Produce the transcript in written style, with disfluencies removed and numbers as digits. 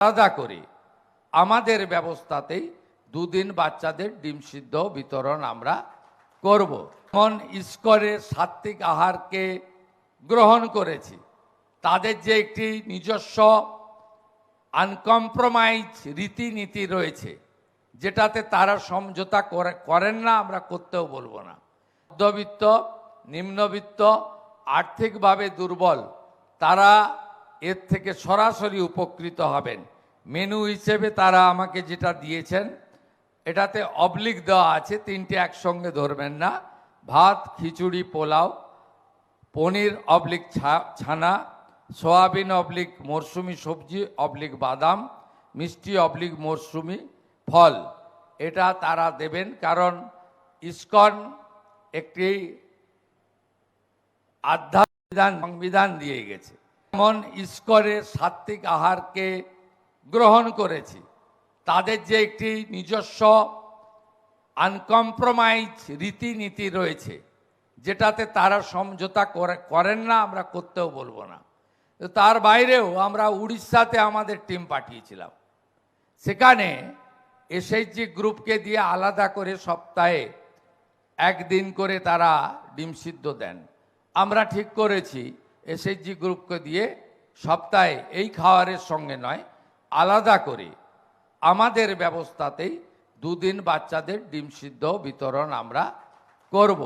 আলাদা করে আমাদের ব্যবস্থাতেই দুদিন বাচ্চাদের ডিম সিদ্ধ বিতরণ আমরা করব। যেমন ইস্কনের সাত্ত্বিক আহারকে গ্রহণ করেছি, তাদের যে একটি নিজস্ব আনকম্প্রোমাইজ রীতিনীতি রয়েছে, যেটাতে তারা সমঝোতা করেন না, আমরা করতেও বলবো না। মধ্যবিত্ত, নিম্নবিত্ত, আর্থিকভাবে দুর্বল তারা এর থেকে সরাসরি উপকৃত হবেন। মেনু হিসেবে তারা আমাকে যেটা দিয়েছেন, এটাতে অবলিক দেওয়া আছে, তিনটে একসঙ্গে ধরবেন না। ভাত, খিচুড়ি, পোলাও, পনির অবলিক ছানা, সয়াবিন অবলিক মরশুমি সবজি অবলিক বাদাম, মিষ্টি অবলিক মরশুমি ফল, এটা তারা দেবেন। কারণ ইসকন একটি আধ্যাত্মিক সংবিধান দিয়ে গেছে। যেমন ইসকনের সাত্ত্বিক আহারকে গ্রহণ করেছি, তাদের যে একটি নিজস্ব আনকম্প্রোমাইজ রীতিনীতি রয়েছে, যেটাতে তারা সমঝোতা করেন না, আমরা করতেও বলবো না। তার বাইরেও আমরা উড়িষ্যাতে আমাদের টিম পাঠিয়েছিলাম। সেখানে এসএইচজি গ্রুপকে দিয়ে আলাদা করে সপ্তাহে একদিন করে তারা ডিম সিদ্ধ দেন। আমরা ঠিক করেছি এসএইচজি গ্রুপকে দিয়ে সপ্তাহে এই খাবারের সঙ্গে নয়, আলাদা করে আমাদের ব্যবস্থাতেই দুদিন বাচ্চাদের ডিম সিদ্ধ বিতরণ আমরা করব।